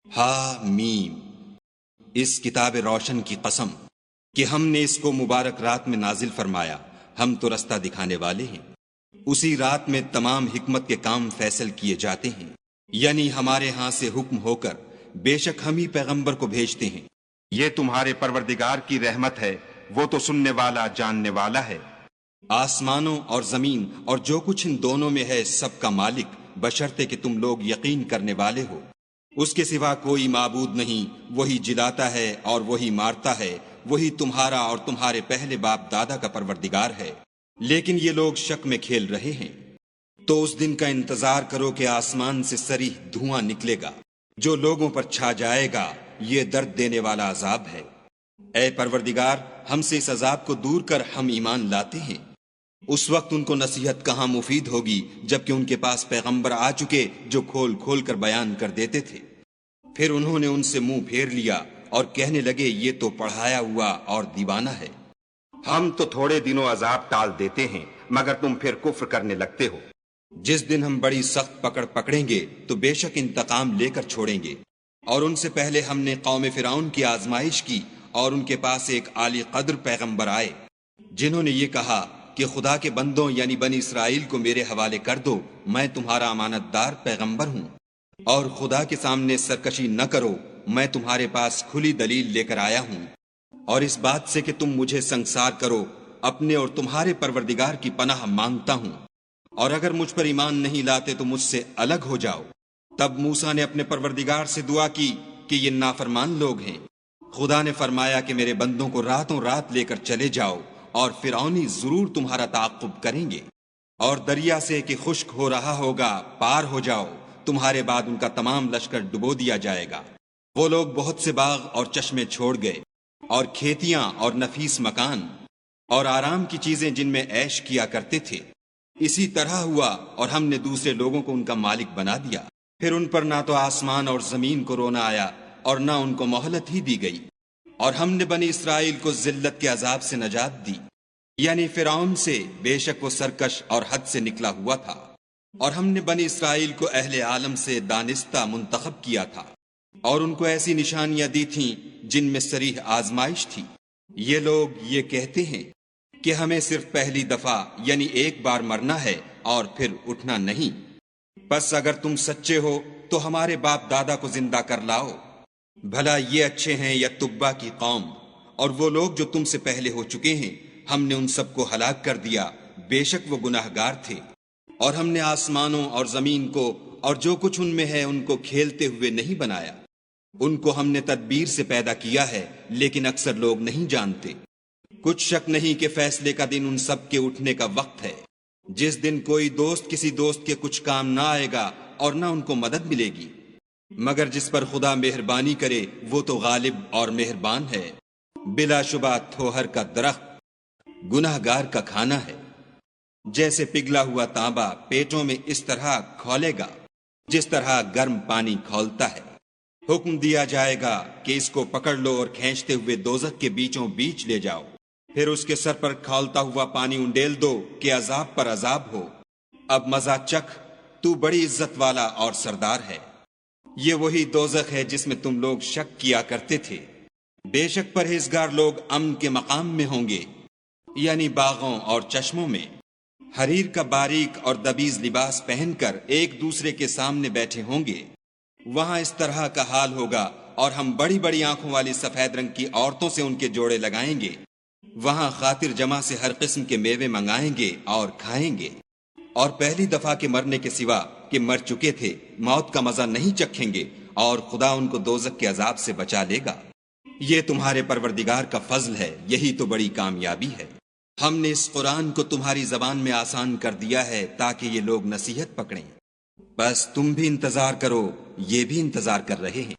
ہا میم، اس کتاب روشن کی قسم کہ ہم نے اس کو مبارک رات میں نازل فرمایا، ہم تو رستہ دکھانے والے ہیں۔ اسی رات میں تمام حکمت کے کام فیصل کیے جاتے ہیں، یعنی ہمارے ہاں سے حکم ہو کر بے شک ہم ہی پیغمبر کو بھیجتے ہیں۔ یہ تمہارے پروردگار کی رحمت ہے، وہ تو سننے والا جاننے والا ہے۔ آسمانوں اور زمین اور جو کچھ ان دونوں میں ہے سب کا مالک، بشرطے کہ تم لوگ یقین کرنے والے ہو۔ اس کے سوا کوئی معبود نہیں، وہی جلاتا ہے اور وہی مارتا ہے، وہی تمہارا اور تمہارے پہلے باپ دادا کا پروردگار ہے، لیکن یہ لوگ شک میں کھیل رہے ہیں۔ تو اس دن کا انتظار کرو کہ آسمان سے صریح دھواں نکلے گا جو لوگوں پر چھا جائے گا، یہ درد دینے والا عذاب ہے۔ اے پروردگار، ہم سے اس عذاب کو دور کر، ہم ایمان لاتے ہیں۔ اس وقت ان کو نصیحت کہاں مفید ہوگی جبکہ ان کے پاس پیغمبر آ چکے جو کھول کھول کر بیان کر دیتے تھے۔ پھر انہوں نے ان سے منہ پھیر لیا اور کہنے لگے یہ تو پڑھایا ہوا اور دیوانہ ہے۔ ہم تو تھوڑے دنوں عذاب ٹال دیتے ہیں مگر تم پھر کفر کرنے لگتے ہو۔ جس دن ہم بڑی سخت پکڑ پکڑیں گے تو بے شک انتقام لے کر چھوڑیں گے۔ اور ان سے پہلے ہم نے قوم فرعون کی آزمائش کی اور ان کے پاس ایک عالی قدر پیغمبر آئے جنہوں نے یہ کہا کہ خدا کے بندوں یعنی بنی اسرائیل کو میرے حوالے کر دو، میں تمہارا امانت دار پیغمبر ہوں، اور خدا کے سامنے سرکشی نہ کرو، میں تمہارے پاس کھلی دلیل لے کر آیا ہوں، اور اس بات سے کہ تم مجھے سنگسار کرو، اپنے اور تمہارے پروردگار کی پناہ مانگتا ہوں، اور اگر مجھ پر ایمان نہیں لاتے تو مجھ سے الگ ہو جاؤ۔ تب موسیٰ نے اپنے پروردگار سے دعا کی کہ یہ نافرمان لوگ ہیں۔ خدا نے فرمایا کہ میرے بندوں کو راتوں رات لے کر چلے جاؤ، اور فرعونی ضرور تمہارا تعاقب کریں گے، اور دریا سے کہ خشک ہو رہا ہوگا پار ہو جاؤ، تمہارے بعد ان کا تمام لشکر ڈبو دیا جائے گا۔ وہ لوگ بہت سے باغ اور چشمے چھوڑ گئے، اور کھیتیاں اور نفیس مکان اور آرام کی چیزیں جن میں عیش کیا کرتے تھے۔ اسی طرح ہوا اور ہم نے دوسرے لوگوں کو ان کا مالک بنا دیا۔ پھر ان پر نہ تو آسمان اور زمین کو رونا آیا اور نہ ان کو مہلت ہی دی گئی، اور ہم نے بنی اسرائیل کو ذلت کے عذاب سے نجات دی، یعنی فرعون سے، بے شک وہ سرکش اور حد سے نکلا ہوا تھا، اور ہم نے بنی اسرائیل کو اہل عالم سے دانستہ منتخب کیا تھا، اور ان کو ایسی نشانیاں دی تھیں جن میں صریح آزمائش تھی۔ یہ لوگ یہ کہتے ہیں کہ ہمیں صرف پہلی دفعہ یعنی ایک بار مرنا ہے اور پھر اٹھنا نہیں، بس اگر تم سچے ہو تو ہمارے باپ دادا کو زندہ کر لاؤ۔ بھلا یہ اچھے ہیں یا تبا کی قوم، اور وہ لوگ جو تم سے پہلے ہو چکے ہیں، ہم نے ان سب کو ہلاک کر دیا، بے شک وہ گناہگار تھے۔ اور ہم نے آسمانوں اور زمین کو اور جو کچھ ان میں ہے ان کو کھیلتے ہوئے نہیں بنایا، ان کو ہم نے تدبیر سے پیدا کیا ہے، لیکن اکثر لوگ نہیں جانتے۔ کچھ شک نہیں کہ فیصلے کا دن ان سب کے اٹھنے کا وقت ہے، جس دن کوئی دوست کسی دوست کے کچھ کام نہ آئے گا اور نہ ان کو مدد ملے گی، مگر جس پر خدا مہربانی کرے وہ تو غالب اور مہربان ہے۔ بلا شبہ تھوہر کا درخت گناہگار کا کھانا ہے، جیسے پگھلا ہوا تانبا پیٹوں میں اس طرح کھولے گا جس طرح گرم پانی کھولتا ہے۔ حکم دیا جائے گا کہ اس کو پکڑ لو اور کھینچتے ہوئے دوزخ کے بیچوں بیچ لے جاؤ، پھر اس کے سر پر کھولتا ہوا پانی انڈیل دو کہ عذاب پر عذاب ہو۔ اب مزہ چکھ، تو بڑی عزت والا اور سردار ہے۔ یہ وہی دوزخ ہے جس میں تم لوگ شک کیا کرتے تھے۔ بے شک پرہیزگار لوگ امن کے مقام میں ہوں گے، یعنی باغوں اور چشموں میں، حریر کا باریک اور دبیز لباس پہن کر ایک دوسرے کے سامنے بیٹھے ہوں گے۔ وہاں اس طرح کا حال ہوگا، اور ہم بڑی بڑی آنکھوں والی سفید رنگ کی عورتوں سے ان کے جوڑے لگائیں گے۔ وہاں خاطر جمع سے ہر قسم کے میوے منگائیں گے اور کھائیں گے، اور پہلی دفعہ کے مرنے کے سوا کہ مر چکے تھے موت کا مزہ نہیں چکھیں گے، اور خدا ان کو دوزخ کے عذاب سے بچا لے گا۔ یہ تمہارے پروردگار کا فضل ہے، یہی تو بڑی کامیابی ہے۔ ہم نے اس قرآن کو تمہاری زبان میں آسان کر دیا ہے تاکہ یہ لوگ نصیحت پکڑیں، بس تم بھی انتظار کرو، یہ بھی انتظار کر رہے ہیں۔